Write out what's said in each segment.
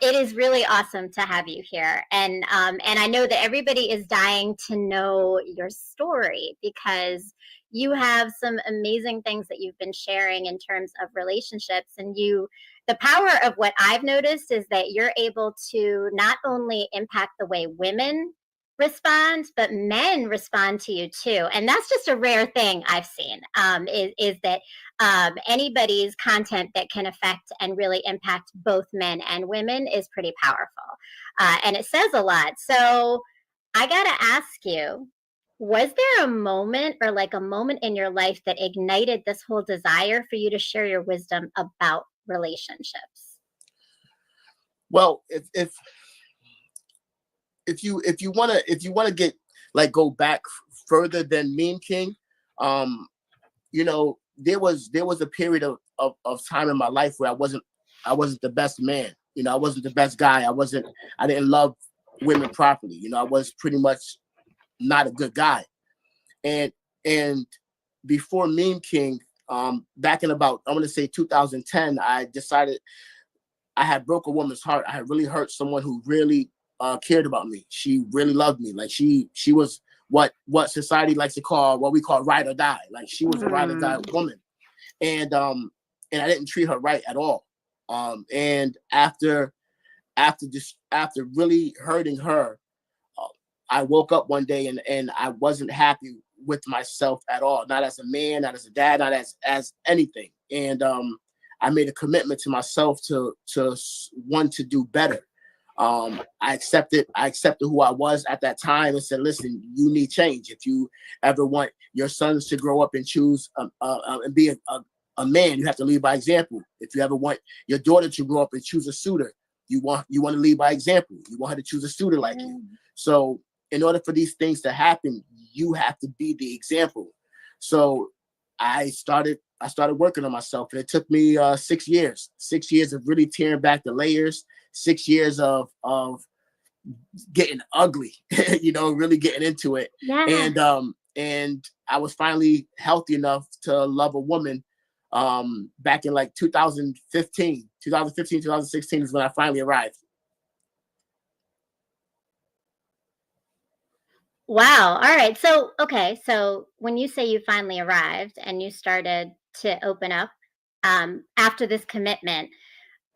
It is really awesome to have you here, and I know that everybody is dying to know your story because you have some amazing things that you've been sharing in terms of relationships, and the power of what I've noticed is that you're able to not only impact the way women respond, but men respond to you too. And that's just a rare thing I've seen, is that anybody's content that can affect and really impact both men and women is pretty powerful. And it says a lot. So I got to ask you, was there a moment or like a moment in your life that ignited this whole desire for you to share your wisdom about relationships? Well, if you want to get like go back further than Meme King, you know, there was a period of time in my life where I wasn't the best man. You know, I wasn't the best guy. I didn't love women properly. You know, I was pretty much not a good guy. And before Meme King, back in about, I want to say 2010, I decided I had broke a woman's heart. I had really hurt someone who really cared about me. She really loved me. Like she was what society likes to call, what we call ride or die. Like she was a ride or die woman. And I didn't treat her right at all. And after really hurting her, I woke up one day and I wasn't happy with myself at all. Not as a man, not as a dad, not as anything. And I made a commitment to myself to want to do better. I accepted who I was at that time and said, listen, you need change. If you ever want your sons to grow up and choose and be a man, you have to lead by example. If you ever want your daughter to grow up and choose a suitor, you want to lead by example. You want her to choose a suitor like you. So in order for these things to happen, you have to be the example. So I started working on myself, and it took me 6 years. 6 years of really tearing back the layers. 6 years of getting ugly, you know, really getting into it. Yeah. And I was finally healthy enough to love a woman back in like 2016 is when I finally arrived. Wow. All right. So, okay. So when you say you finally arrived and you started to open up after this commitment,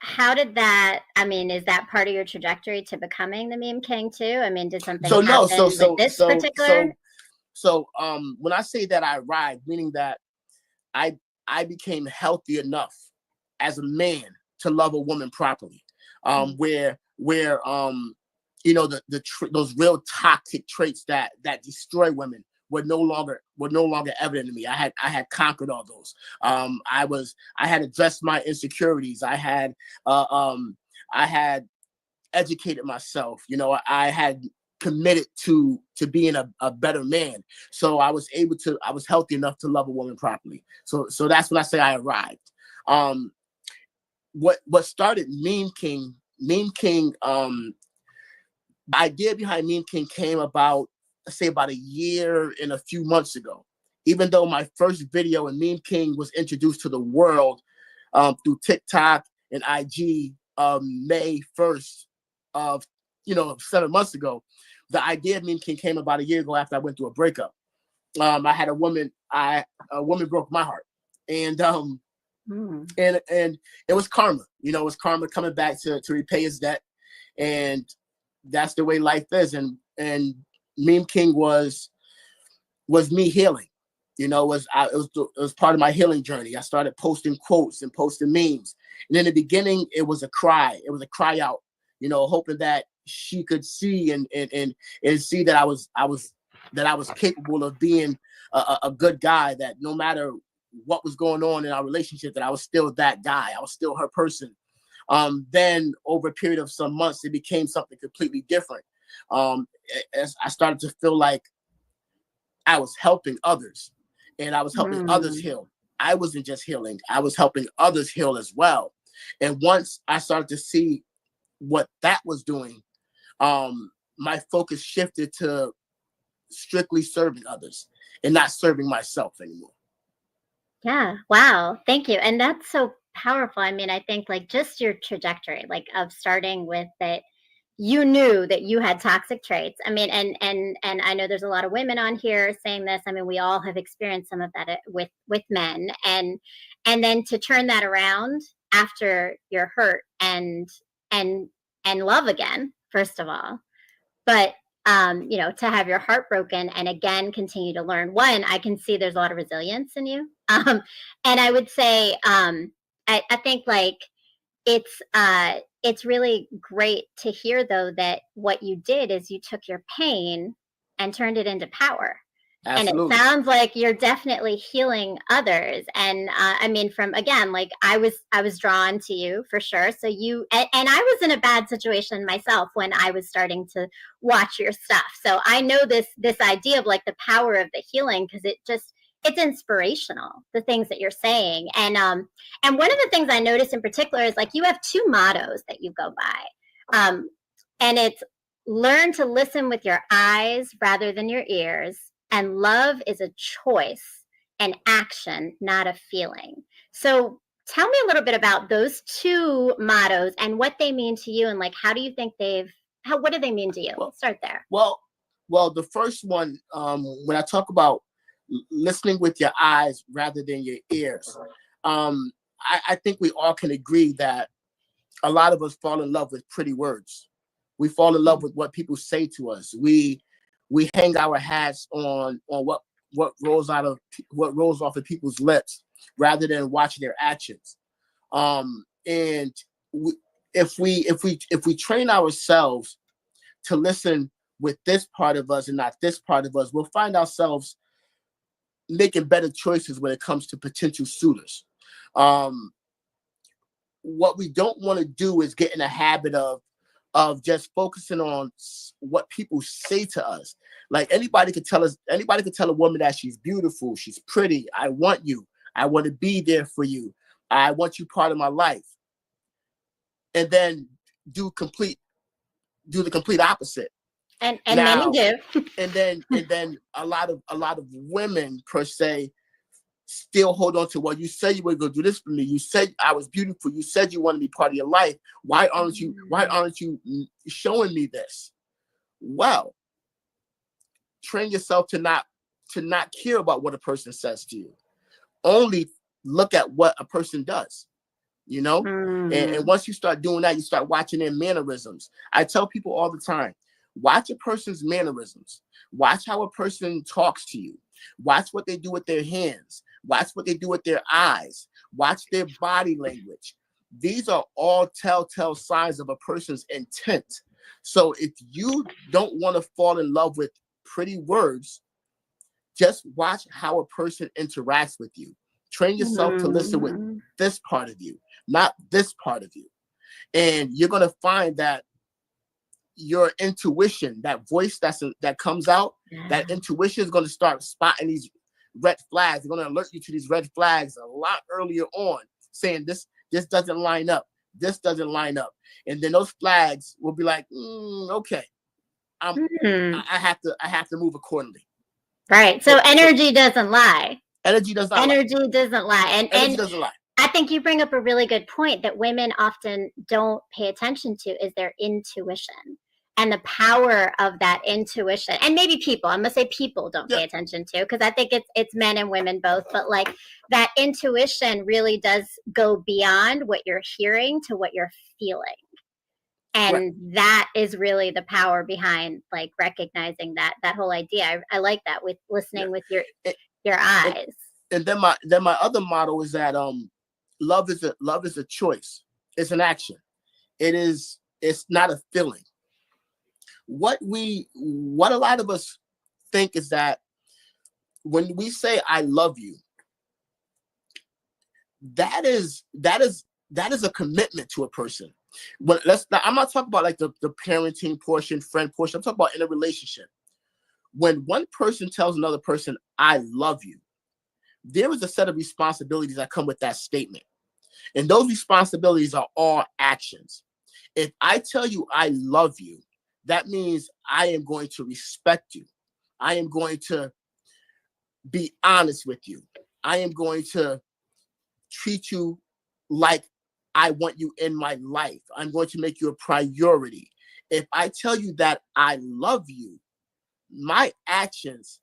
how did that, I mean, is that part of your trajectory to becoming the Meme King too? I mean, did something happen with this particular? So when I say that I arrived, meaning that I became healthy enough as a man to love a woman properly, where you know, those real toxic traits that destroy women were no longer evident to me. I had conquered all those. I had addressed my insecurities. I had educated myself. You know, I had committed to being a better man. So I was healthy enough to love a woman properly. So that's when I say I arrived. What started Meme King, the idea behind Meme King came about, let's say, about a year and a few months ago. Even though my first video in Meme King was introduced to the world through TikTok and IG May 1st of 7 months ago, the idea of Meme King came about a year ago after I went through a breakup. I had a woman broke my heart, and it was karma. You know, it was karma coming back to repay his debt, and that's the way life is. And Meme King was me healing. You know, it was part of my healing journey. I started posting quotes and posting memes, and in the beginning, it was a cry. It was a cry out. You know, hoping that she could see and see that I was capable of being a good guy. That no matter what was going on in our relationship, that I was still that guy. I was still her person. Then over a period of some months, it became something completely different. As I started to feel like I was helping others, and I was helping others heal. I wasn't just healing, I was helping others heal as well. And once I started to see what that was doing, my focus shifted to strictly serving others and not serving myself anymore. Yeah. Wow. Thank you. And that's so powerful. I mean, I think like just your trajectory, like of starting with that you knew that you had toxic traits. I mean, and I know there's a lot of women on here saying this. I mean, we all have experienced some of that with men, and then to turn that around after you're hurt and and love again, first of all, but you know, to have your heart broken and again continue to learn. One, I can see there's a lot of resilience in you, and I would say I think like it's really great to hear though that what you did is you took your pain and turned it into power. And it Absolutely. sounds like you're definitely healing others. And I mean, from again, like I was drawn to you for sure. So you and I was in a bad situation myself when I was starting to watch your stuff. So I know this idea of like the power of the healing because it's inspirational, the things that you're saying. And one of the things I noticed in particular is like you have two mottos that you go by. And it's learn to listen with your eyes rather than your ears, and love is a choice and action, not a feeling. So tell me a little bit about those two mottos and what they mean to you, and like how do you think what do they mean to you? Well, Start there. well, the first one, when I talk about listening with your eyes rather than your ears, I think we all can agree that a lot of us fall in love with pretty words. We fall in love with what people say to us. We hang our hats on what rolls off of people's lips rather than watching their actions. And we, if we train ourselves to listen with this part of us and not this part of us, we'll find ourselves making better choices when it comes to potential suitors. What we don't want to do is get in a habit of just focusing on what people say to us. Like anybody could tell a woman that she's beautiful, she's pretty, I want you, I want to be there for you, I want you part of my life, and then do the complete opposite. And many Now, do. and then a lot of women per se still hold on to, well, you said you were going to do this for me. You said I was beautiful. You said you wanted to be part of your life. Why aren't you showing me this? Well, train yourself to not care about what a person says to you. Only look at what a person does, you know? And once you start doing that, you start watching their mannerisms. I tell people all the time, watch a person's mannerisms. Watch how a person talks to you. Watch what they do with their hands. Watch what they do with their eyes. Watch their body language. These are all telltale signs of a person's intent. So if you don't want to fall in love with pretty words, just watch how a person interacts with you. Train yourself to listen with this part of you, not this part of you. And you're going to find that your intuition, that voice that comes out, that intuition is going to start spotting these red flags. They're going to alert you to these red flags a lot earlier on, saying this doesn't line up. This doesn't line up. And then those flags will be like, okay, I have to move accordingly. Right. So energy doesn't lie. Energy does not energy lie. Doesn't lie. Energy doesn't lie. I think you bring up a really good point that women often don't pay attention to is their intuition and the power of that intuition. And maybe people, I'm gonna say people don't pay attention to, because I think it's men and women both, but like that intuition really does go beyond what you're hearing to what you're feeling. And that is really the power behind like recognizing that whole idea. I like that, with listening with your eyes. And then my other motto is that love is a choice. It's an action. It's not a feeling. What a lot of us think is that when we say I love you, that is a commitment to a person. I'm not talking about like the parenting portion, friend portion. I'm talking about in a relationship. When one person tells another person, I love you, there is a set of responsibilities that come with that statement. And those responsibilities are all actions. If I tell you I love you, that means I am going to respect you. I am going to be honest with you. I am going to treat you like I want you in my life. I'm going to make you a priority. If I tell you that I love you, my actions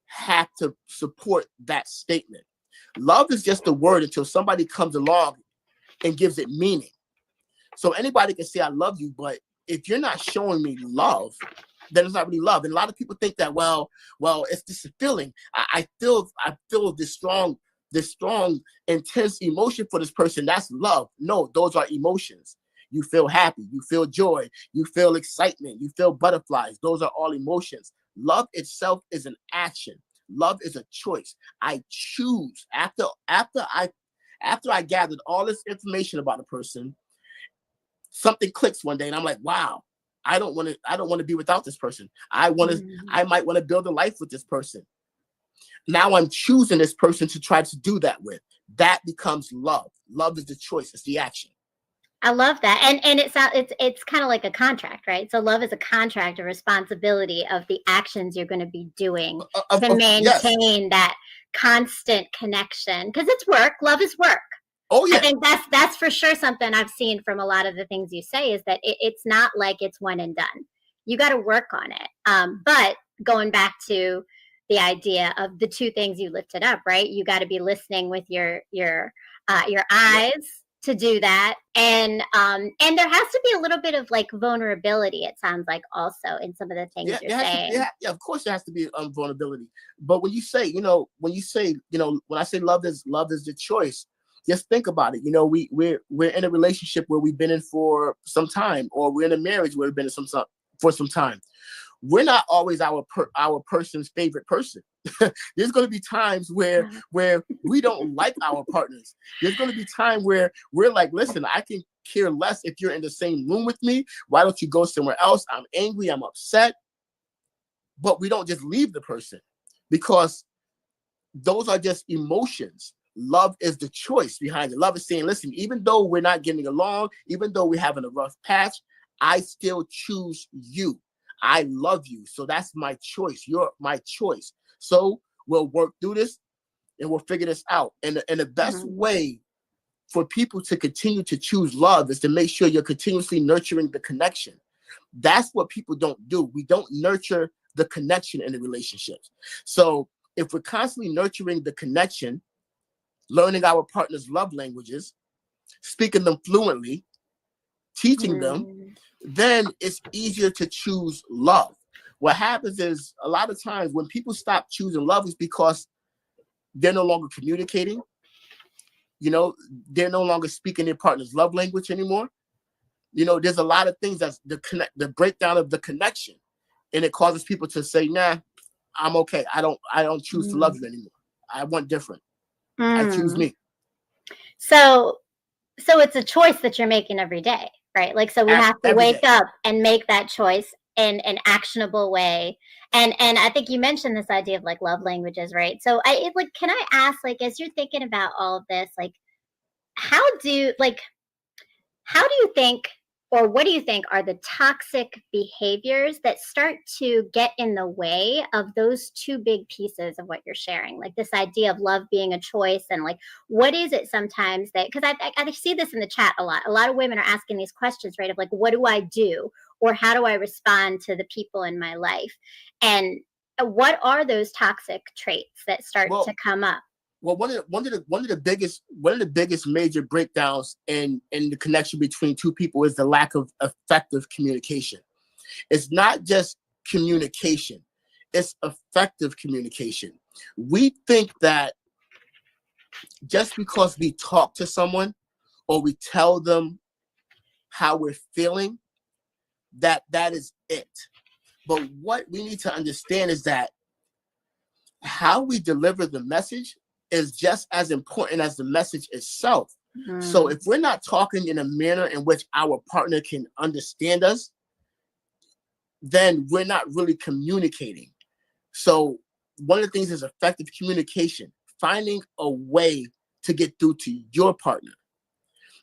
have to support that statement. Love is just a word until somebody comes along and gives it meaning. So anybody can say I love you, but if you're not showing me love, then it's not really love. And a lot of people think that, well, it's just a feeling. I feel this strong, intense emotion for this person. That's love. No, those are emotions. You feel happy, you feel joy, you feel excitement, you feel butterflies. Those are all emotions. Love itself is an action. Love is a choice. I choose after I gathered all this information about a person, something clicks one day and I'm like, wow, I don't want to be without this person. I might want to build a life with this person. Now I'm choosing this person to try to do that with. That becomes love. Love is the choice. It's the action. I love that. And it's kind of like a contract, right? So love is a contract, a responsibility of the actions you're going to be doing to maintain that constant connection. Because it's work. Love is work. Oh yeah. I think that's for sure something I've seen from a lot of the things you say is that it's not like it's one and done. You got to work on it. But going back to the idea of the two things you lifted up, right? You got to be listening with your eyes to do that, and there has to be a little bit of like vulnerability. It sounds like also in some of the things you're saying. Yeah, of course there has to be vulnerability. But when I say love is the choice, just think about it. We're in a relationship where we've been in for some time, or we're in a marriage where we've been in for some time. We're not always our person's favorite person. There's going to be times where we don't like our partners. There's going to be time where we're like, listen, I can care less if you're in the same room with me. Why don't you go somewhere else? I'm angry. I'm upset. But we don't just leave the person, because those are just emotions. Love is the choice behind it. Love is saying, listen, even though we're not getting along, even though we're having a rough patch, I still choose you. I love you. So that's my choice. You're my choice. So we'll work through this and we'll figure this out. And the best way for people to continue to choose love is to make sure you're continuously nurturing the connection. That's what people don't do. We don't nurture the connection in the relationships. So if we're constantly nurturing the connection, learning our partner's love languages, speaking them fluently, teaching them, then it's easier to choose love. What happens is a lot of times when people stop choosing love is because they're no longer communicating. They're no longer speaking their partner's love language anymore. There's a lot of things that's the breakdown of the connection, and it causes people to say, nah, I'm okay. I don't choose to love you anymore. I want different. I choose me. So it's a choice that you're making every day, right? Like, so we have to wake up and make that choice in an actionable way. And I think you mentioned this idea of like love languages, right? So can I ask, like, as you're thinking about all of this, like, how do you think, or what do you think are the toxic behaviors that start to get in the way of those two big pieces of what you're sharing? Like this idea of love being a choice, and like, what is it sometimes that, because I see this in the chat a lot. A lot of women are asking these questions, right? Of like, what do I do? Or how do I respond to the people in my life? And what are those toxic traits that start to come up? Well, one of the biggest major breakdowns in the connection between two people is the lack of effective communication. It's not just communication, it's effective communication. We think that just because we talk to someone or we tell them how we're feeling, that is it. But what we need to understand is that how we deliver the message is just as important as the message itself. So if we're not talking in a manner in which our partner can understand us, then we're not really communicating. So one of the things is effective communication, finding a way to get through to your partner.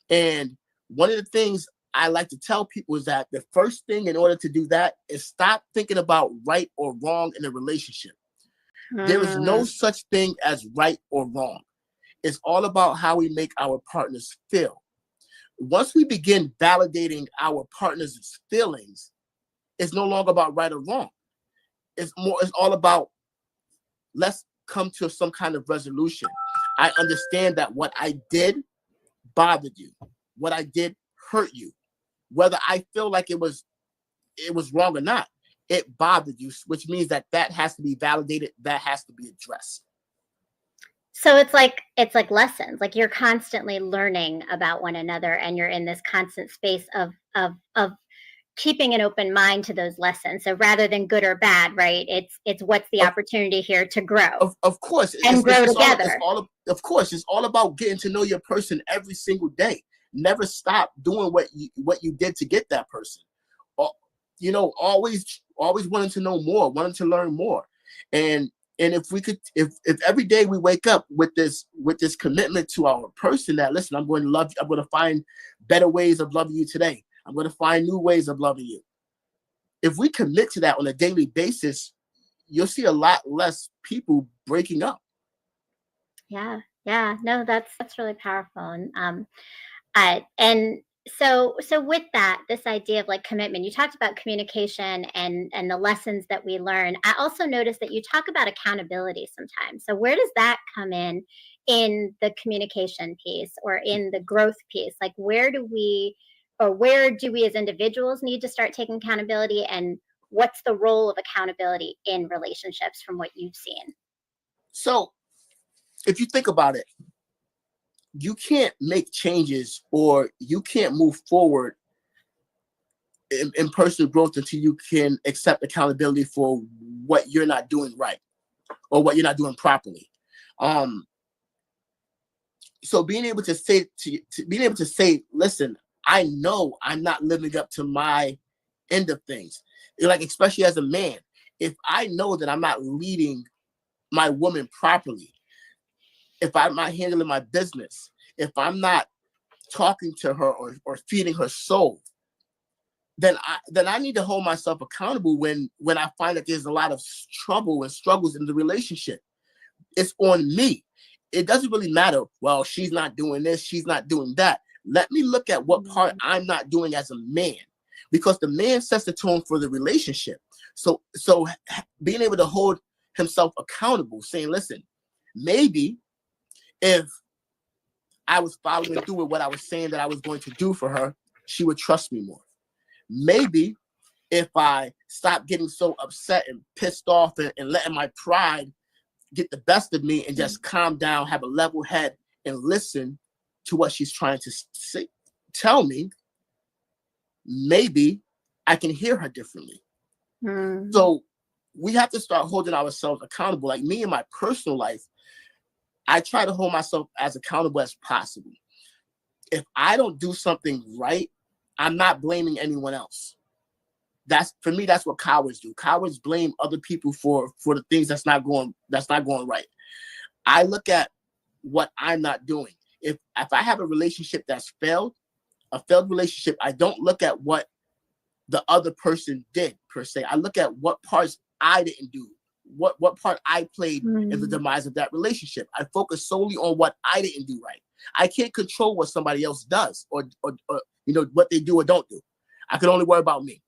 And one of the things I like to tell people is that the first thing in order to do that is stop thinking about right or wrong in a relationship. There is no such thing as right or wrong. It's all about how we make our partners feel. Once we begin validating our partner's feelings, it's no longer about right or wrong. It's all about, let's come to some kind of resolution. I understand that what I did bothered you. What I did hurt you. Whether I feel like it was wrong or not, it bothered you, which means that has to be validated, that has to be addressed. So it's like lessons. Like you're constantly learning about one another, and you're in this constant space of keeping an open mind to those lessons. So rather than good or bad, right? It's what's the opportunity here to grow. Of course, and grow together. Of course, it's all about getting to know your person every single day. Never stop doing what you did to get that person. Always wanting to know more, wanting to learn more. And if we could, if every day we wake up with this commitment to our person, that listen, I'm going to love you. I'm going to find better ways of loving you today. I'm going to find new ways of loving you. If we commit to that on a daily basis, you'll see a lot less people breaking up. Yeah. No, that's really powerful. And so with that, this idea of like commitment, you talked about communication and the lessons that we learn. I also noticed that you talk about accountability sometimes. So where does that come in the communication piece or in the growth piece? Like where do we as individuals need to start taking accountability, and what's the role of accountability in relationships from what you've seen? So if you think about it, you can't make changes or you can't move forward in personal growth until you can accept accountability for what you're not doing right or what you're not doing properly. So being able to say, listen, I know I'm not living up to my end of things. Like, especially as a man, if I know that I'm not leading my woman properly, if I'm not handling my business, if I'm not talking to her or feeding her soul, then I need to hold myself accountable when I find that there's a lot of trouble and struggles in the relationship. It's on me. It doesn't really matter, well, she's not doing this, she's not doing that. Let me look at what part I'm not doing as a man, because the man sets the tone for the relationship. So being able to hold himself accountable, saying, listen, maybe if I was following through with what I was saying that I was going to do for her, she would trust me more. Maybe if I stopped getting so upset and pissed off and letting my pride get the best of me and just calm down, have a level head, and listen to what she's trying to tell me, maybe I can hear her differently. So we have to start holding ourselves accountable. Like me in my personal life, I try to hold myself as accountable as possible. If I don't do something right, I'm not blaming anyone else. For me, that's what cowards do. Cowards blame other people for the things that's not going right. I look at what I'm not doing. If I have a relationship that's failed relationship, I don't look at what the other person did per se. I look at what parts I didn't do, what part I played in the demise of that relationship. I focus solely on what I didn't do right. I can't control what somebody else does or what they do or don't do. I can only worry about me.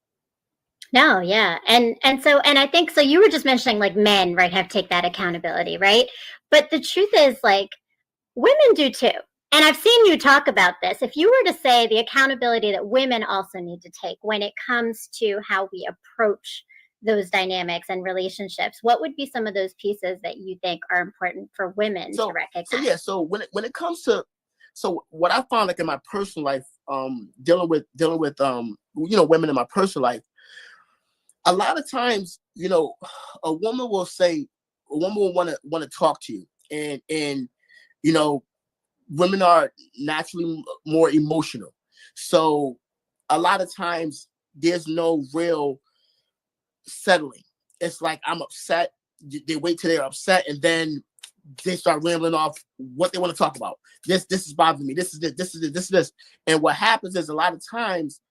No, yeah. And I think so you were just mentioning like men, right, have to take that accountability, right? But the truth is, like, women do too. And I've seen you talk about this. If you were to say the accountability that women also need to take when it comes to how we approach those dynamics and relationships, what would be some of those pieces that you think are important for women to recognize? So when it comes to, so what I found, like in my personal life, dealing with women in my personal life, a lot of times, a woman will want to talk to you, and women are naturally more emotional. So a lot of times there's no real settling. It's like, I'm upset. They wait till they're upset, and then they start rambling off what they want to talk about. This is bothering me. This is this. This is this. This is this. And what happens is, a lot of times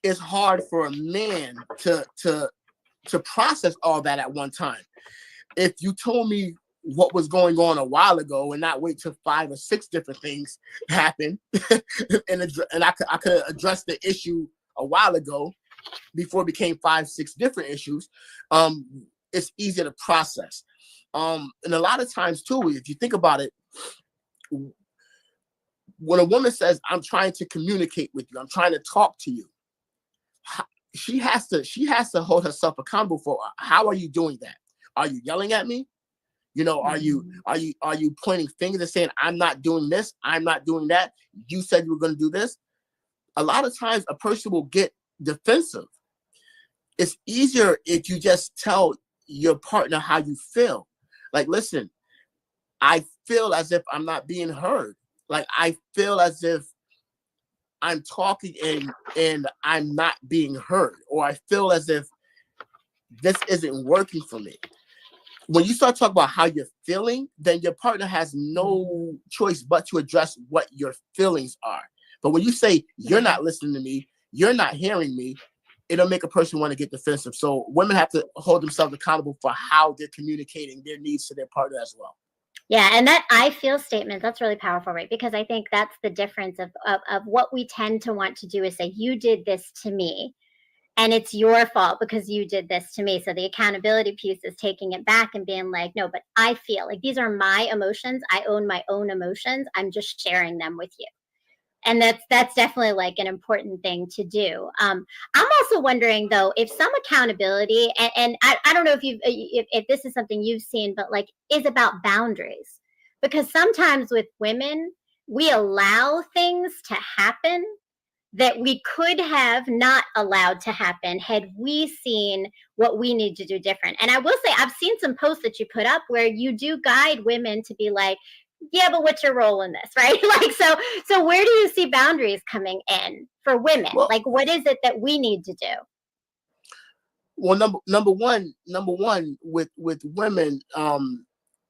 it's hard for a man to process all that at one time. If you told me what was going on a while ago and not wait till 5 or 6 different things happen and I could address the issue a while ago before it became 5, 6 different issues. It's easier to process. And a lot of times too, if you think about it, when a woman says, I'm trying to communicate with you, I'm trying to talk to you, she has to hold herself accountable for, how are you doing that? Are you yelling at me? Are you pointing fingers and saying, I'm not doing this, I'm not doing that, you said you were going to do this? A lot of times a person will get defensive. It's easier if you just tell your partner how you feel. Like, listen, I feel as if I'm not being heard. Like, I feel as if I'm talking and I'm not being heard, or I feel as if this isn't working for me. When you start talking about how you're feeling, then your partner has no choice but to address what your feelings are. But when you say, you're not listening to me, you're not hearing me, it'll make a person want to get defensive. So women have to hold themselves accountable for how they're communicating their needs to their partner as well. Yeah, and that I feel statement, that's really powerful, right? Because I think that's the difference of what we tend to want to do is say, you did this to me, and it's your fault because you did this to me. So the accountability piece is taking it back and being like, no, but I feel like these are my emotions. I own my own emotions. I'm just sharing them with you. And that's definitely like an important thing to do. I'm also wondering though, if some accountability, and I don't know if this is something you've seen, but like is about boundaries, because sometimes with women, we allow things to happen that we could have not allowed to happen had we seen what we need to do different. And I will say, I've seen some posts that you put up where you do guide women to be like, yeah, but what's your role in this, right? Like, so where do you see boundaries coming in for women? Well, like, what is it that we need to do? Well, number one with women,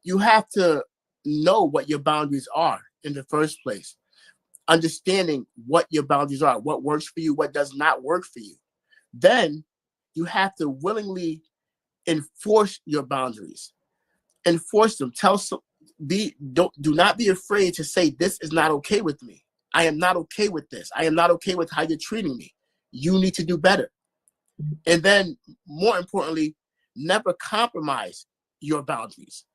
you have to know what your boundaries are in the first place. Understanding what your boundaries are, what works for you, what does not work for you. Then you have to willingly enforce your boundaries. Enforce them. Do not be afraid to say, this is not okay with me. I am not okay with this. I am not okay with how you're treating me. You need to do better. And then more importantly, never compromise your boundaries.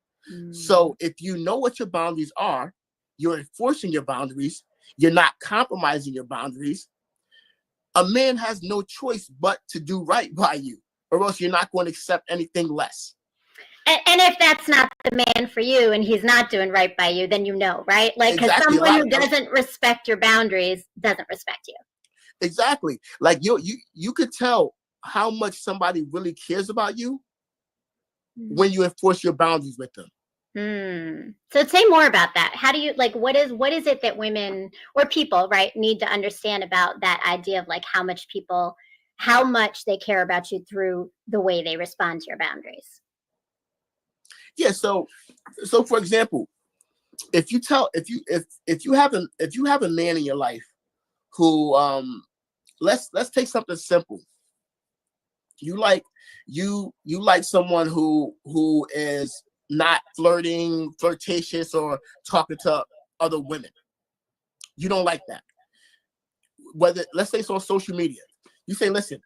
So if you know what your boundaries are, you're enforcing your boundaries, you're not compromising your boundaries, a man has no choice but to do right by you, or else you're not going to accept anything less. And if that's not the man for you and he's not doing right by you, then right? Like, because Exactly. someone who doesn't respect your boundaries doesn't respect you. Exactly. Like you could tell how much somebody really cares about you when you enforce your boundaries with them. So say more about that. How do you, like, what is it that women or people, right, need to understand about that idea of like how much they care about you through the way they respond to your boundaries? Yeah. So for example, if you have a man in your life who, let's take something simple. You like someone who is not flirtatious or talking to other women. You don't like that. Whether, let's say it's on social media, you say, listen,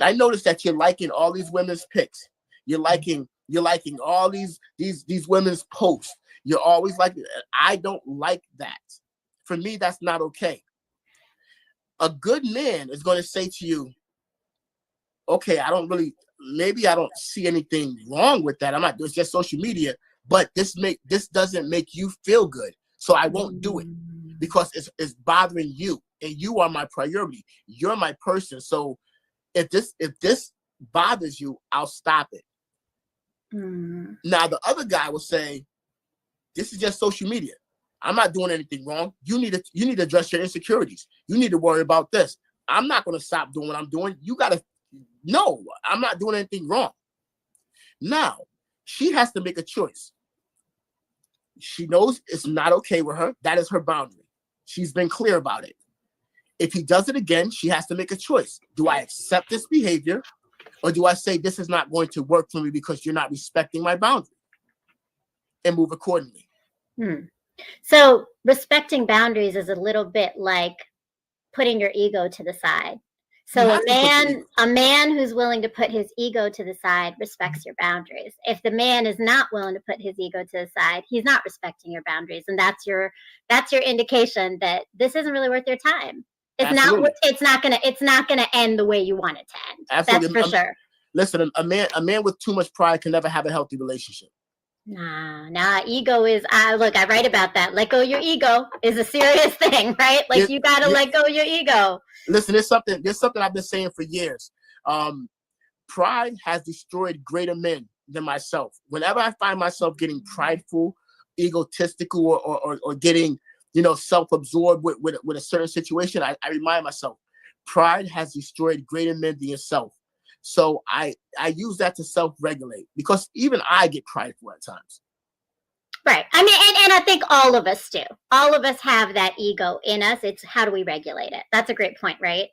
I noticed that you're liking all these women's pics. You're liking all these women's posts. You're always like, I don't like that. For me, that's not okay. A good man is going to say to you, okay, maybe I don't see anything wrong with that. It's just social media, but this doesn't make you feel good. So I won't do it because it's bothering you, and you are my priority. You're my person. So if this bothers you, I'll stop it. Now the other guy will say, this is just social media. I'm not doing anything wrong. You need to address your insecurities. You need to worry about this. I'm not going to stop doing what I'm doing. No, I'm not doing anything wrong. Now, she has to make a choice. She knows it's not okay with her. That is her boundary. She's been clear about it. If he does it again, she has to make a choice. Do I accept this behavior, or do I say this is not going to work for me because you're not respecting my boundary? and move accordingly. So respecting boundaries is a little bit like putting your ego to the side. So a man who's willing to put his ego to the side respects your boundaries. If the man is not willing to put his ego to the side, he's not respecting your boundaries, and that's your indication that this isn't really worth your time. It's not gonna end the way you want it to end. Absolutely. That's for sure. Listen, a man with too much pride can never have a healthy relationship. Nah. Ego is, look, I write about that. Let go of your ego is a serious thing, right? Like you got to let go of your ego. Listen, there's something I've been saying for years. Pride has destroyed greater men than myself. Whenever I find myself getting prideful, egotistical, or getting, self-absorbed with a certain situation, I remind myself, pride has destroyed greater men than yourself. So I use that to self-regulate, because even I get prideful at times. Right. I mean, and I think all of us do. All of us have that ego in us. It's how do we regulate it? That's a great point, right?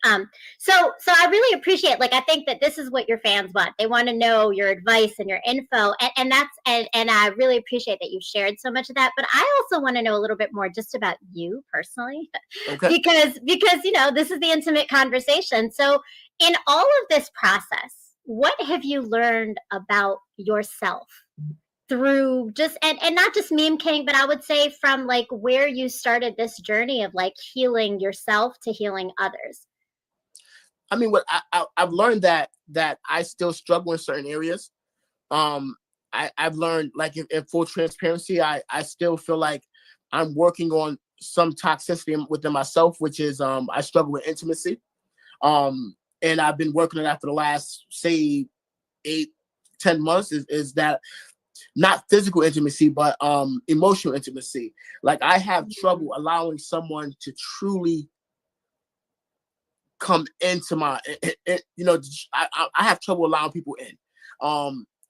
So I really appreciate, I think that this is what your fans want. They want to know your advice and your info, and I really appreciate that you've shared so much of that. But I also want to know a little bit more just about you personally, okay? Because this is the intimate conversation. So in all of this process, what have you learned about yourself through just, and not just Meme King, but I would say from where you started this journey of healing yourself to healing others? I mean, what I've learned that I still struggle in certain areas. I've learned, in full transparency, I still feel like I'm working on some toxicity within myself, which is I struggle with intimacy. And I've been working on that for the last, say, 8-10 months, is that not physical intimacy, but emotional intimacy. I have trouble allowing someone to truly come into my, I have trouble allowing people in.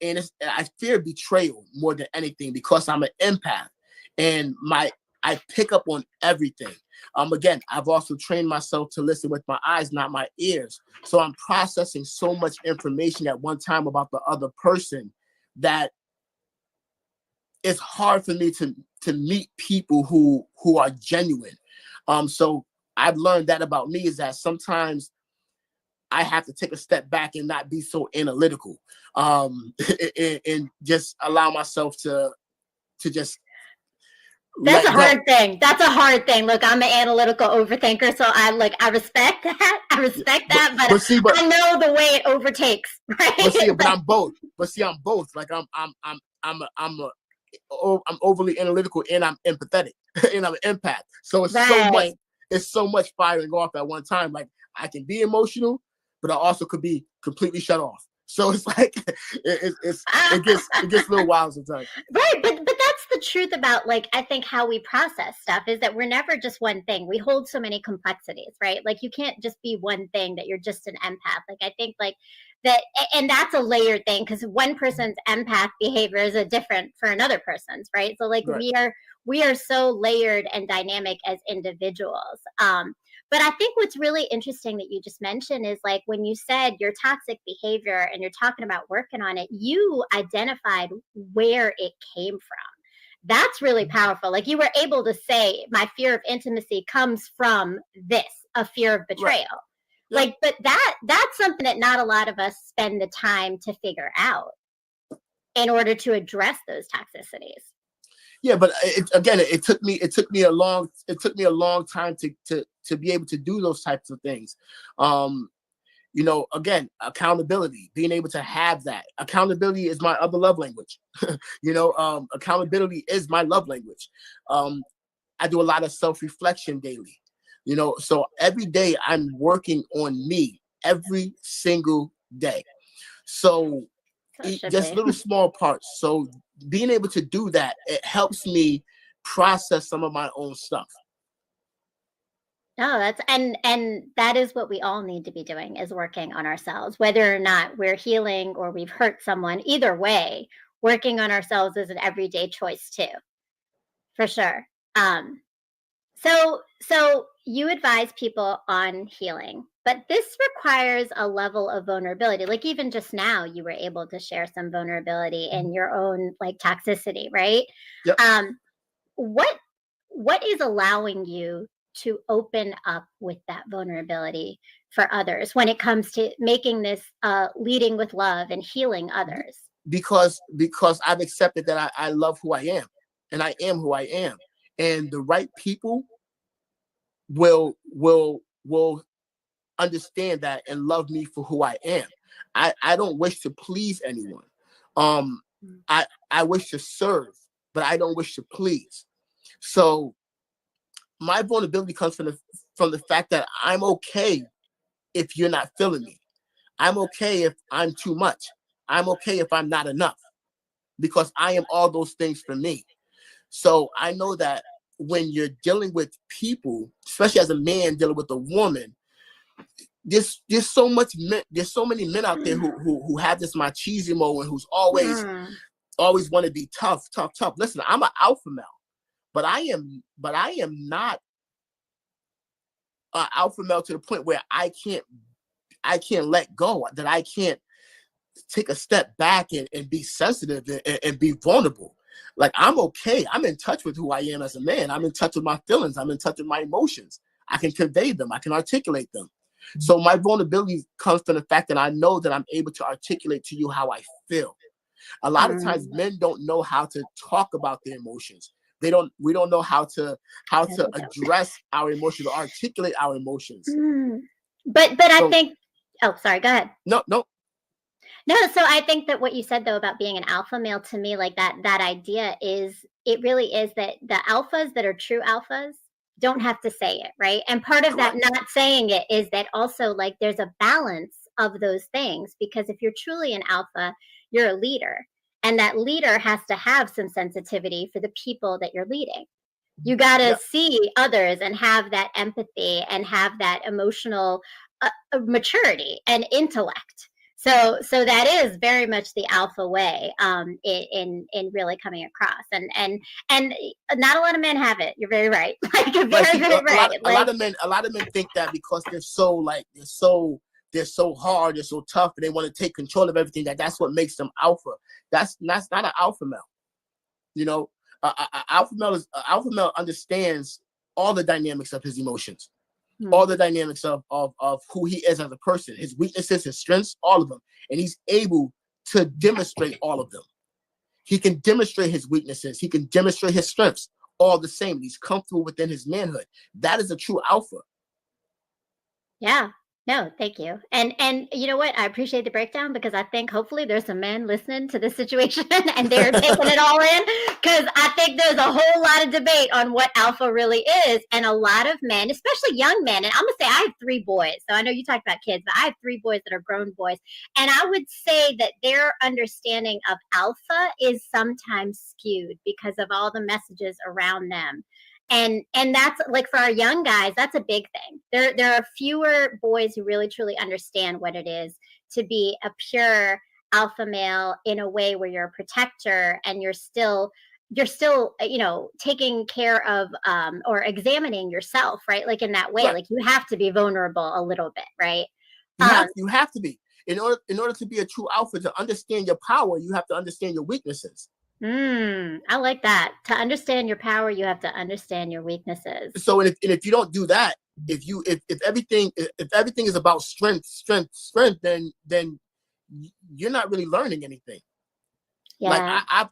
And I fear betrayal more than anything, because I'm an empath, and I pick up on everything. Again, I've also trained myself to listen with my eyes, not my ears. So I'm processing so much information at one time about the other person that it's hard for me to meet people who are genuine. So I've learned that about me, is that sometimes I have to take a step back and not be so analytical, and just allow myself to just. That's a hard thing. That's a hard thing. Look, I'm an analytical overthinker, so I respect that. I respect that, but I know the way it overtakes, right? But I'm both. I'm both. I'm overly analytical, and I'm empathetic, and I'm an empath. So it's so much firing off at one time. I can be emotional, but I also could be completely shut off. So it's it gets a little wild sometimes. Right, but that's the truth about I think how we process stuff, is that we're never just one thing. We hold so many complexities, right? You can't just be one thing, that you're just an empath. I think that, and that's a layered thing, because one person's empath behavior is a different for another person's, right? So right. we are so layered and dynamic as individuals. But I think what's really interesting that you just mentioned is when you said your toxic behavior and you're talking about working on it, you identified where it came from. That's really powerful. You were able to say, my fear of intimacy comes from this, a fear of betrayal. Right. But that's something that not a lot of us spend the time to figure out in order to address those toxicities. Yeah, but it took me a long time to be able to do those types of things. Again, accountability, being able to have that. Accountability is my other love language. Accountability is my love language. I do a lot of self-reflection daily. So every day I'm working on me, every single day. So just little small parts. So being able to do that, it helps me process some of my own stuff. No, that's and that is what we all need to be doing, is working on ourselves, whether or not we're healing or we've hurt someone. Either way, working on ourselves is an everyday choice too, for sure. So you advise people on healing, but this requires a level of vulnerability. Like even just now, you were able to share some vulnerability in your own like toxicity, right? Yep. Um, what what is allowing you to open up with that vulnerability for others when it comes to making this leading with love and healing others? Because I've accepted that I love who I am, and I am who I am, and the right people will understand that and love me for who I am. I don't wish to please anyone. Um, I wish to serve, but I don't wish to please. So my vulnerability comes from the fact that I'm okay if you're not feeling me. I'm okay if I'm too much. I'm okay if I'm not enough, because I am all those things for me. So I know that when you're dealing with people, especially as a man dealing with a woman, there's so much men, there's so many men out there who have this machismo and who's always want to be tough, tough, tough. Listen, I'm an alpha male, but I am not an alpha male to the point where I can't let go, that I can't take a step back and be sensitive and be vulnerable. Like, I'm okay. I'm in touch with who I am as a man. I'm in touch with my feelings. I'm in touch with my emotions. I can convey them. I can articulate them. So my vulnerability comes from the fact that I know that I'm able to articulate to you how I feel. A lot of times men don't know how to talk about their emotions. We don't know how to address our emotions or articulate our emotions. But I think, oh, sorry, go ahead. No. No, so I think that what you said though about being an alpha male, to me, like that idea is, it really is that the alphas that are true alphas don't have to say it, right? And part of that not saying it is that also like there's a balance of those things, because if you're truly an alpha, you're a leader. And that leader has to have some sensitivity for the people that you're leading. You got to see others and have that empathy and have that emotional maturity and intellect. So that is very much the alpha way, in really coming across, and not a lot of men have it. You're very right. Like very right. A lot of men think that because they're so hard, they're so tough, and they want to take control of everything, that's what makes them alpha. That's not an alpha male. You know, alpha male understands all the dynamics of his emotions. All the dynamics of who he is as a person, his weaknesses, his strengths, all of them. And he's able to demonstrate all of them. He can demonstrate his weaknesses. He can demonstrate his strengths, all the same. He's comfortable within his manhood. That is a true alpha. Yeah. No, thank you. And you know what? I appreciate the breakdown, because I think hopefully there's some men listening to this situation and they're taking it all in, because I think there's a whole lot of debate on what alpha really is. And a lot of men, especially young men, and I'm going to say I have 3 boys. So I know you talked about kids, but I have 3 boys that are grown boys. And I would say that their understanding of alpha is sometimes skewed because of all the messages around them. And that's like, for our young guys, that's a big thing. There are fewer boys who really truly understand what it is to be a pure alpha male, in a way where you're a protector and you're still taking care of or examining yourself, right? Like in that way, like you have to be vulnerable a little bit, right? You have to be. In order to be a true alpha, to understand your power, you have to understand your weaknesses. I like that. To understand your power, you have to understand your weaknesses. So if you don't do that, if everything is about strength, then you're not really learning anything. Yeah. Like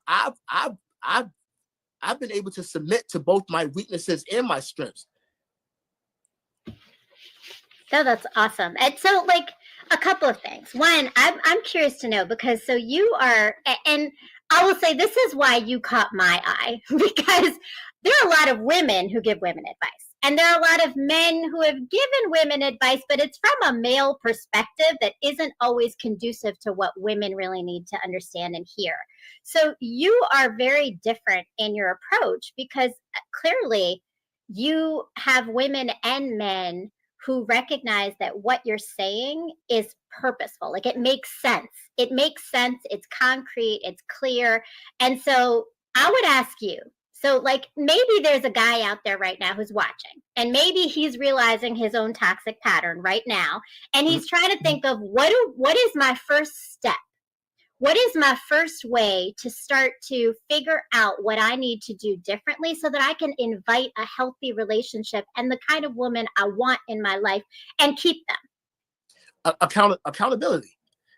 I've been able to submit to both my weaknesses and my strengths. So that's awesome. And so, like, a couple of things. One, I'm curious to know, because so you are, and I will say this is why you caught my eye, because there are a lot of women who give women advice. And there are a lot of men who have given women advice, but it's from a male perspective that isn't always conducive to what women really need to understand and hear. So you are very different in your approach, because clearly you have women and men who recognize that what you're saying is purposeful. Like, it makes sense. It makes sense. It's concrete. It's clear. And so I would ask you, So like maybe there's a guy out there right now who's watching, and maybe he's realizing his own toxic pattern right now, and he's trying to think of what is my first step? What is my first way to start to figure out what I need to do differently so that I can invite a healthy relationship and the kind of woman I want in my life and keep them? Accountability.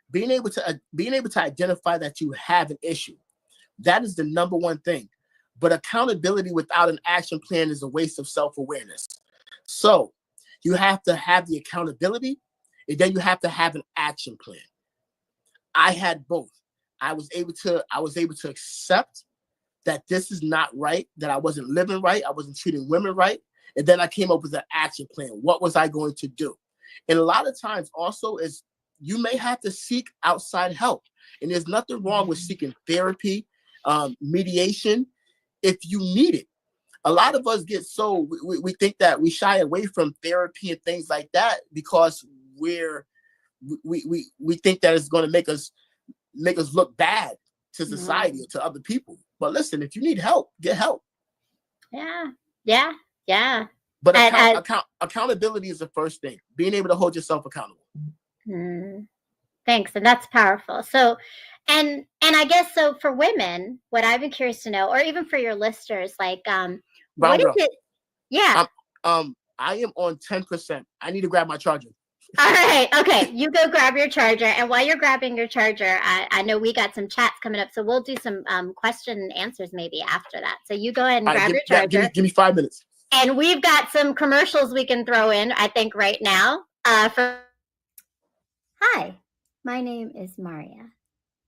Being able to identify that you have an issue. That is the number one thing. But accountability without an action plan is a waste of self-awareness. So you have to have the accountability, and then you have to have an action plan. I had both. I was able to accept that this is not right, that I wasn't living right, I wasn't treating women right, and then I came up with an action plan. What was I going to do? And a lot of times also is you may have to seek outside help. And there's nothing wrong with seeking therapy, mediation, if you need it. A lot of us get we think that we shy away from therapy and things like that because we think that it's going to make us look bad to society or to other people. But listen, if you need help, get help. Yeah. But accountability is the first thing. Being able to hold yourself accountable. Thanks, and that's powerful. So, and I guess so for women, what I've been curious to know, or even for your listeners, like, what is it? Yeah. I am on 10%. I need to grab my charger. All right. Okay. You go grab your charger. And while you're grabbing your charger, I know we got some chats coming up. So we'll do some question and answers maybe after that. So you go ahead and grab your charger. Give me 5 minutes. And we've got some commercials we can throw in, I think, right now. Hi, my name is Maria,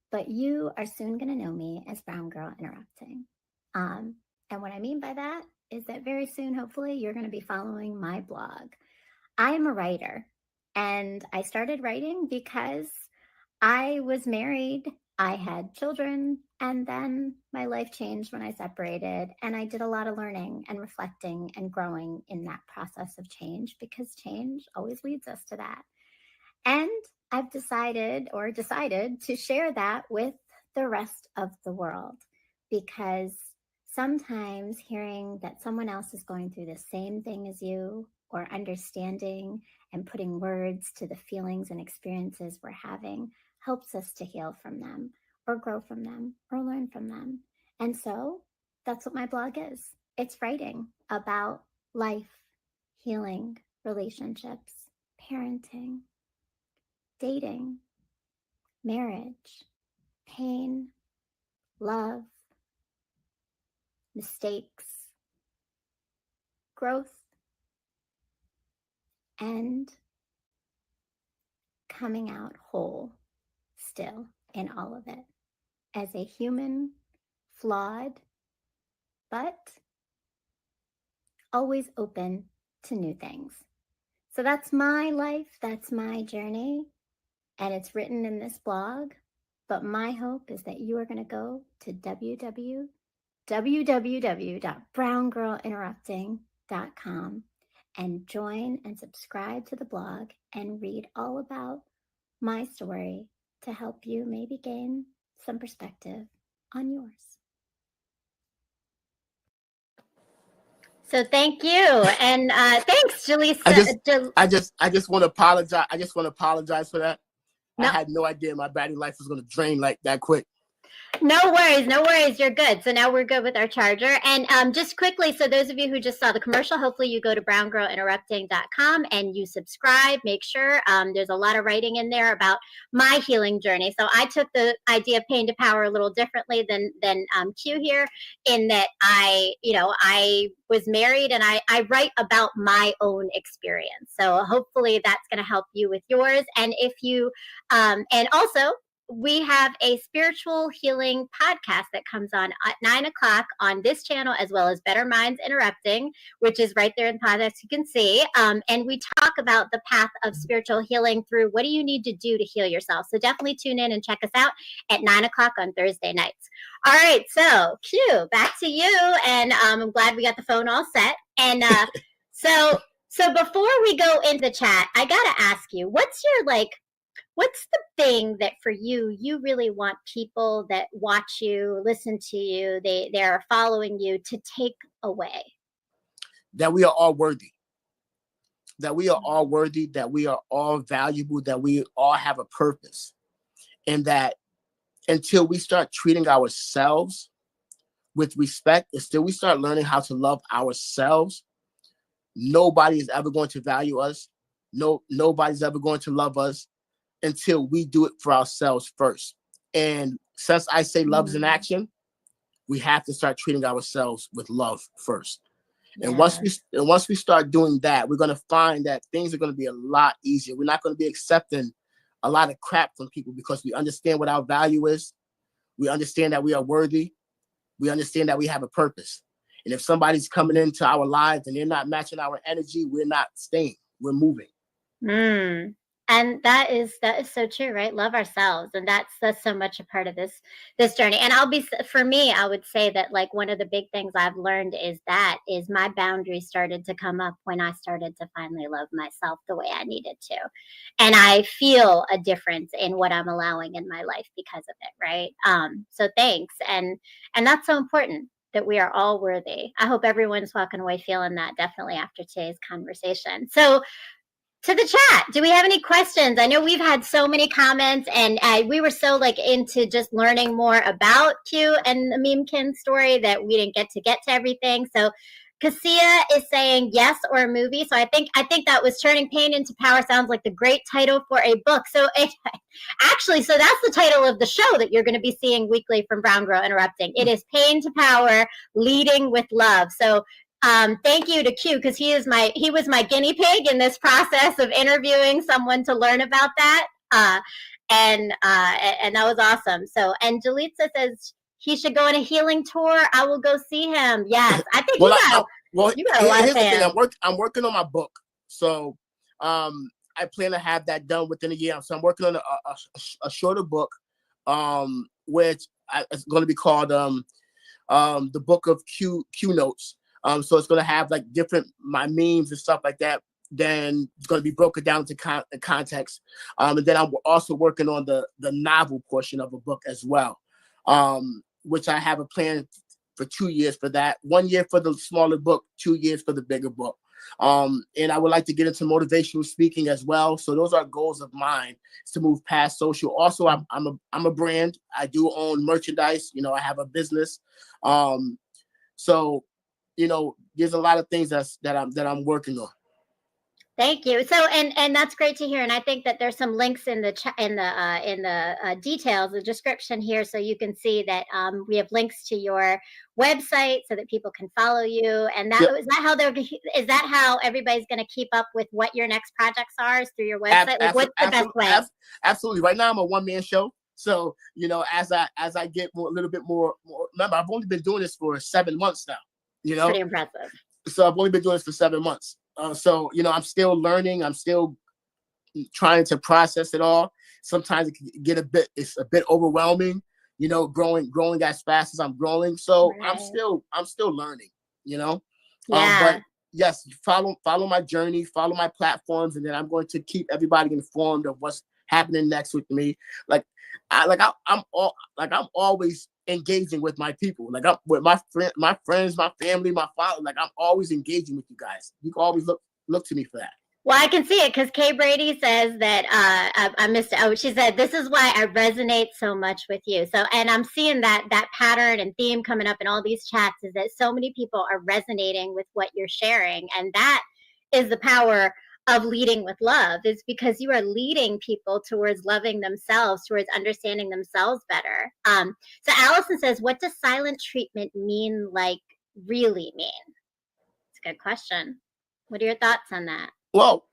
but you are soon going to know me as Brown Girl Interrupting. And what I mean by that is that very soon, hopefully, you're going to be following my blog. I am a writer. And I started writing because I was married, I had children, and then my life changed when I separated. And I did a lot of learning and reflecting and growing in that process of change, because change always leads us to that. And I've decided to share that with the rest of the world, because sometimes hearing that someone else is going through the same thing as you, or understanding and putting words to the feelings and experiences we're having, helps us to heal from them, or grow from them, or learn from them. And so that's what my blog is. It's writing about life, healing, relationships, parenting, dating, marriage, pain, love, mistakes, growth, and coming out whole still in all of it as a human, flawed, but always open to new things. So that's my life, that's my journey, and it's written in this blog. But my hope is that you are going to go to www.browngirlinterrupting.com and join and subscribe to the blog and read all about my story to help you maybe gain some perspective on yours. So thank you, and thanks, Jaleesa. I just want to apologize. I just want to apologize for that. No. I had no idea my battery life was going to drain like that quick. No worries. You're good. So now we're good with our charger. And just quickly, so those of you who just saw the commercial, hopefully you go to browngirlinterrupting.com and you subscribe. Make sure there's a lot of writing in there about my healing journey. So I took the idea of pain to power a little differently than Q here, in that I was married, and I write about my own experience. So hopefully that's going to help you with yours. And if you, and also, we have a spiritual healing podcast that comes on at 9 o'clock on this channel, as well as Better Minds Interrupting, which is right there in the podcast you can see. And we talk about the path of spiritual healing through what do you need to do to heal yourself. So definitely tune in and check us out at 9 o'clock on Thursday nights. All right, so Q, back to you. And I'm glad we got the phone all set. And so before we go into the chat, I got to ask you, what's your what's the thing that for you, you really want people that watch you, listen to you, they're following you to take away? That we are all worthy. That we are all worthy, that we are all valuable, that we all have a purpose. And that until we start treating ourselves with respect, until we start learning how to love ourselves, nobody is ever going to value us. Nobody's ever going to love us until we do it for ourselves first. And since I say love is an action, we have to start treating ourselves with love first. And once we start doing that, we're going to find that things are going to be a lot easier. We're not going to be accepting a lot of crap from people because we understand what our value is. We understand that we are worthy. We understand that we have a purpose. And if somebody's coming into our lives and they're not matching our energy, we're not staying. We're moving. And that is so true, right? Love ourselves, and that's so much a part of this journey. And for me, I would say that like one of the big things I've learned is my boundaries started to come up when I started to finally love myself the way I needed to, and I feel a difference in what I'm allowing in my life because of it, right? So thanks, and that's so important, that we are all worthy. I hope everyone's walking away feeling that definitely after today's conversation. So to the chat, do we have any questions? I know we've had so many comments, and we were so like into just learning more about Q and the Memekin story that we didn't get to everything. So Cassia is saying yes, or a movie. So I think that was Turning Pain into Power. Sounds like the great title for a book. So actually, so that's the title of the show that you're going to be seeing weekly from Brown Girl Interrupting. It is Pain to Power, Leading with Love. So thank you to Q, because he was my guinea pig in this process of interviewing someone to learn about that. And that was awesome. So, and Jalitza says he should go on a healing tour. I will go see him. Yes, I think you got a lot here's of the thing. fans. I'm working on my book, so I plan to have that done within a year. So I'm working on a shorter book, which it's going to be called the Book of Q Notes. So it's going to have like my memes and stuff like that. Then it's going to be broken down into context. And then I'm also working on the novel portion of a book as well, which I have a plan for 2 years for that. 1 year for the smaller book, 2 years for the bigger book. And I would like to get into motivational speaking as well. So those are goals of mine, to move past social. Also, I'm a brand. I do own merchandise. I have a business. So there's a lot of things that I'm working on. Thank you. So, and that's great to hear. And I think that there's some links in the details, the description here, so you can see that we have links to your website so that people can follow you. And is that how everybody's going to keep up with what your next projects are, is through your website? Like, what's the best way? Absolutely. Right now, I'm a one-man show. So as I get a little bit more. Remember, I've only been doing this for 7 months now. Pretty impressive. So I've only been doing this for 7 months. So I'm still learning. I'm still trying to process it all. Sometimes it can get it's a bit overwhelming, growing as fast as I'm growing. So right. I'm still learning, Yeah. But yes, follow my journey, follow my platforms, and then I'm going to keep everybody informed of what's happening next with me. I'm always engaging with my people, like I'm with my friends, my family, my father. Like I'm always engaging with you guys. You can always look to me for that. Well, I can see it, because Kay Brady says that I missed it. Oh, she said, this is why I resonate so much with you. So, and I'm seeing that pattern and theme coming up in all these chats, is that so many people are resonating with what you're sharing. And that is the power of leading with love, is because you are leading people towards loving themselves, towards understanding themselves better. So Allison says, what does silent treatment mean, really mean? It's a good question. What are your thoughts on that? Well,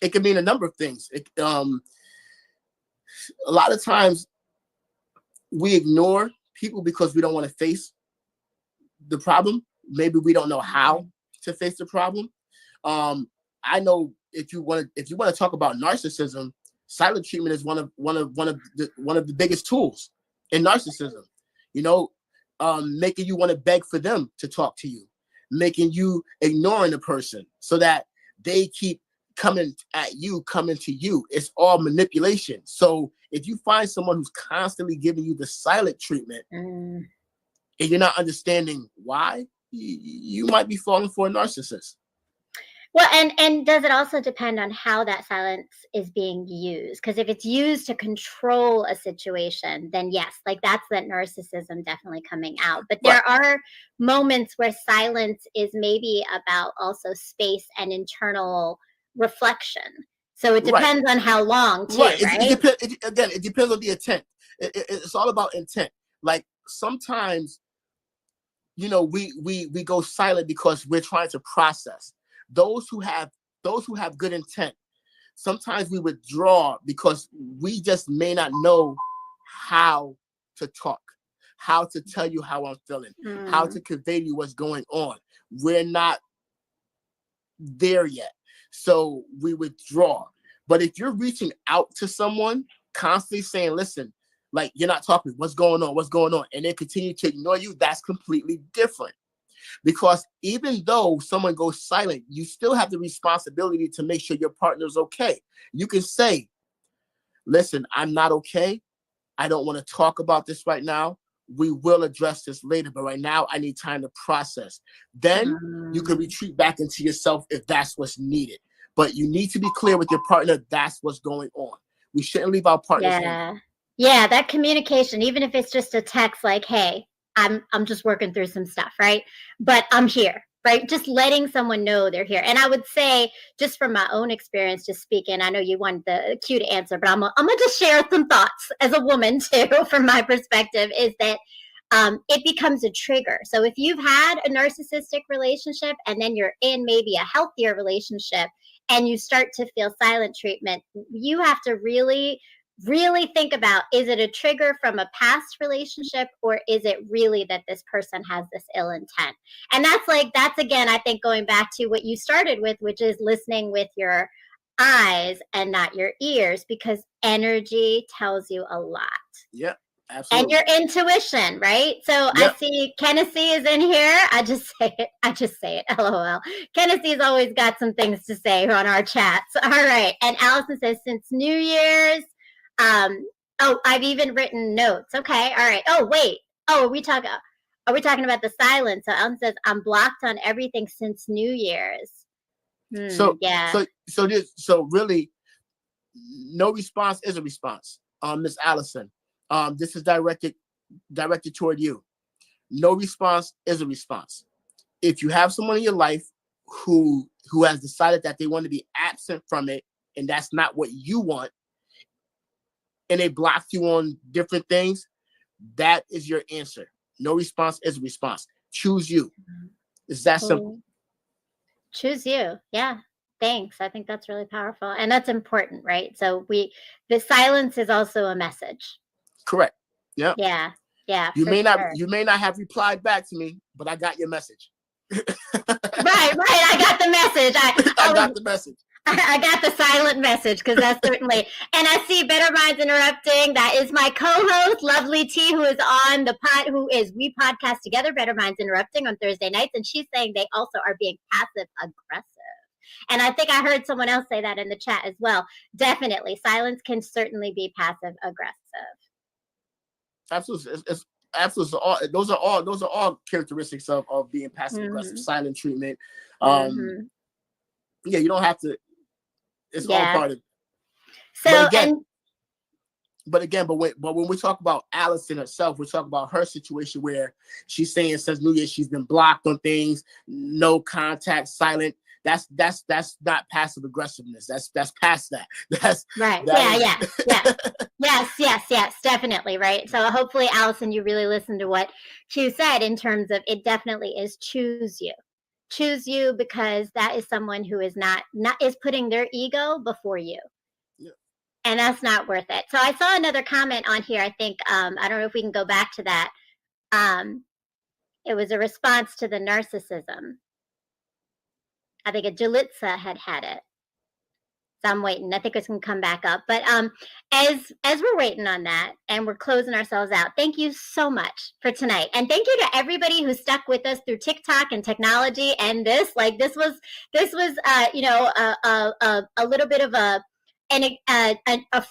it can mean a number of things. A lot of times we ignore people because we don't want to face the problem. Maybe we don't know how to face the problem. I know if you want to talk about narcissism, silent treatment is one of the biggest tools in narcissism. Making you want to beg for them to talk to you, making you ignoring the person so that they keep coming at you, coming to you. It's all manipulation. So if you find someone who's constantly giving you the silent treatment and you're not understanding why, you might be falling for a narcissist. Well, and does it also depend on how that silence is being used? Because if it's used to control a situation, then yes, like that's that narcissism definitely coming out. But there are moments where silence is maybe about also space and internal reflection. So it depends on how long, too, right? It depends on the intent. It's all about intent. Like sometimes, we go silent because we're trying to process. Those who have good intent, sometimes we withdraw because we just may not know how to talk, how to tell you how I'm feeling, how to convey to you what's going on. We're not there yet. So we withdraw. But if you're reaching out to someone, constantly saying, listen, like you're not talking, what's going on? And they continue to ignore you, that's completely different. Because even though someone goes silent, you still have the responsibility to make sure your partner's okay. You can say, listen, I'm not okay. I don't want to talk about this right now. We will address this later, but right now I need time to process. Then you can retreat back into yourself if that's what's needed. But you need to be clear with your partner, that's what's going on. We shouldn't leave our partners hanging. Yeah, that communication, even if it's just a text like, hey, I'm just working through some stuff, right? But I'm here, right? Just letting someone know they're here. And I would say, just from my own experience, just speaking, I know you want the cute answer, but I'm gonna just share some thoughts as a woman too, from my perspective, is that it becomes a trigger. So if you've had a narcissistic relationship and then you're in maybe a healthier relationship and you start to feel silent treatment, you have to really think about, is it a trigger from a past relationship, or is it really that this person has this ill intent? And that's again, I think, going back to what you started with, which is listening with your eyes and not your ears, because energy tells you a lot. Yeah. Absolutely. And your intuition, right? So I see Kennedy is in here. I just say it. LOL. Kennedy's always got some things to say on our chats. All right. And Allison says, since New Year's, I've even written notes. Okay. All right. Oh, wait. Oh, are we talking about the silence? So Allison says, I'm blocked on everything since New Year's. So really, no response is a response. Miss Allison, this is directed toward you. No response is a response. If you have someone in your life who has decided that they want to be absent from it, and that's not what you want, and they blocked you on different things, that is your answer. No response is a response. Choose you. It's that simple. Choose you. Yeah. Thanks. I think that's really powerful. And that's important, right? So the silence is also a message. Correct. Yeah. Yeah. Yeah. You may not have replied back to me, but I got your message. Right. I got the message. I got the message. I got the silent message, because that's certainly, and I see Better Minds Interrupting. That is my co-host, Lovely T, who is on the we podcast together, Better Minds Interrupting, on Thursday nights. And she's saying they also are being passive aggressive. And I think I heard someone else say that in the chat as well. Definitely. Silence can certainly be passive aggressive. Absolutely. It's absolutely. Those are all characteristics of being passive aggressive. Silent treatment. Yeah, you don't have to. It's all part of it. So but when we talk about Allison herself, we're talking about her situation where she's saying since New Year she's been blocked on things, no contact, silent. That's not passive aggressiveness. That's past that. That's right. Yeah. Yes, definitely. Right. So hopefully, Allison, you really listened to what Q said in terms of it definitely is choose you, because that is someone who is not is putting their ego before you. Yeah. And that's not worth it. So I saw another comment on here. I think, I don't know if we can go back to that. It was a response to the narcissism. I think a Julitza had it. So I'm waiting. I think it's gonna come back up. But as we're waiting on that and we're closing ourselves out, thank you so much for tonight. And thank you to everybody who stuck with us through TikTok and technology and this. Like this was a little bit of a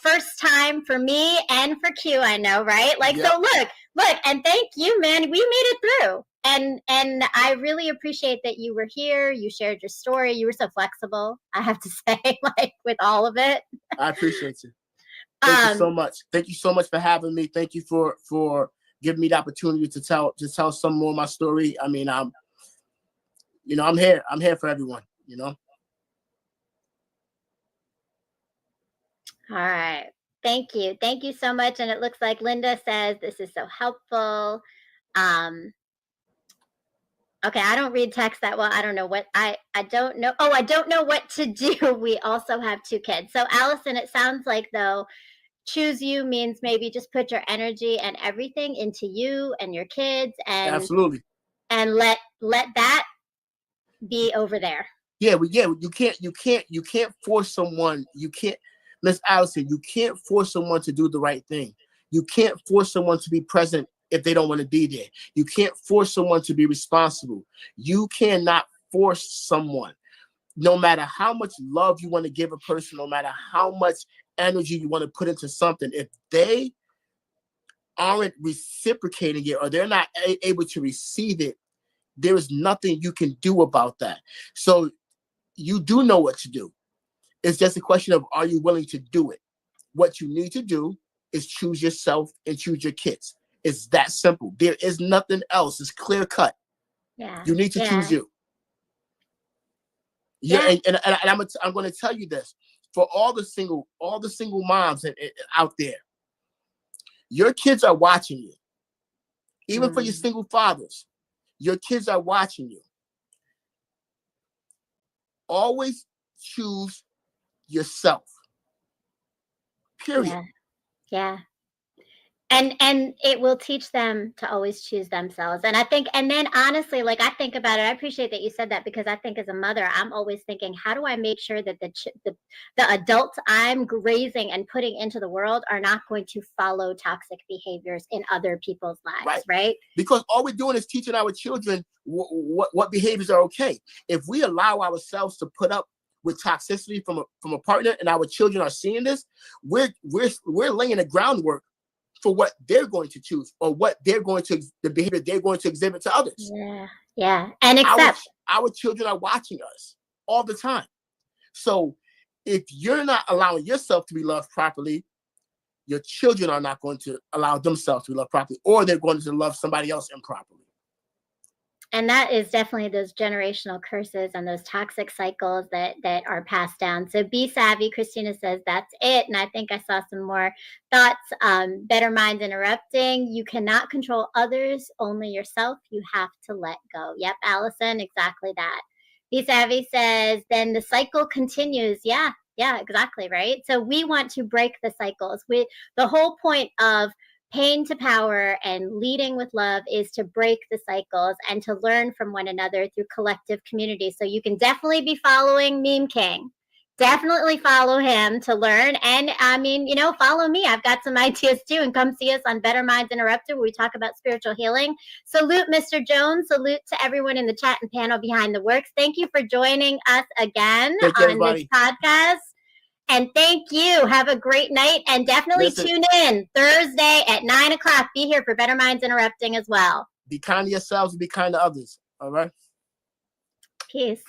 first time for me and for Q, I know, right? Like, yep. So look, and thank you, man. We made it through. And I really appreciate that you were here. You shared your story. You were so flexible, I have to say, like with all of it. I appreciate you. Thank you so much. Thank you so much for having me. Thank you for giving me the opportunity to tell some more of my story. I mean, I'm here. I'm here for everyone, All right. Thank you. Thank you so much. And it looks like Linda says this is so helpful. Okay, I don't read text that well. I don't know what I don't know. Oh, I don't know what to do. We also have 2 kids. So Allison, it sounds like though, choose you means maybe just put your energy and everything into you and your kids and absolutely. And let that be over there. Yeah, you can't force someone. You can't, Miss Allison, you can't force someone to do the right thing. You can't force someone to be present if they don't want to be there. You can't force someone to be responsible. You cannot force someone. No matter how much love you want to give a person, no matter how much energy you want to put into something, if they aren't reciprocating it or they're not able to receive it, there is nothing you can do about that. So you do know what to do. It's just a question of, are you willing to do it? What you need to do is choose yourself and choose your kids. It's that simple. There is nothing else. It's clear cut. Yeah. You need to choose you. Yeah. And I'm going to tell you this for all the single moms out there. Your kids are watching you. Even for your single fathers, your kids are watching you. Always choose yourself. Period. Yeah. And it will teach them to always choose themselves. And I think, and then honestly, like I think about it, I appreciate that you said that because I think as a mother, I'm always thinking, how do I make sure that the adults I'm raising and putting into the world are not going to follow toxic behaviors in other people's lives, right? Because all we're doing is teaching our children what behaviors are okay. If we allow ourselves to put up with toxicity from a partner and our children are seeing this, we're laying the groundwork for what they're going to choose or the behavior they're going to exhibit to others. Yeah. And our children are watching us all the time. So if you're not allowing yourself to be loved properly, your children are not going to allow themselves to be loved properly, or they're going to love somebody else improperly. And that is definitely those generational curses and those toxic cycles that are passed down. So be savvy. Christina says that's it. And I think I saw some more thoughts. Better Minds Interrupting. You cannot control others, only yourself. You have to let go. Yep, Allison, exactly that. Be Savvy says, then the cycle continues. Yeah, exactly, right? So we want to break the cycles. The whole point of Pain to Power and leading with love is to break the cycles and to learn from one another through collective community. So you can definitely be following Meme King. Definitely follow him to learn. And I mean, follow me. I've got some ideas too. And come see us on Better Minds Interrupted, where we talk about spiritual healing. Salute, Mr. Jones. Salute to everyone in the chat and panel behind the works. Thank you for joining us again on this podcast. And thank you. Have a great night. And definitely tune in Thursday at 9 o'clock. Be here for Better Minds Interrupting as well. Be kind to yourselves and be kind to others. All right? Peace.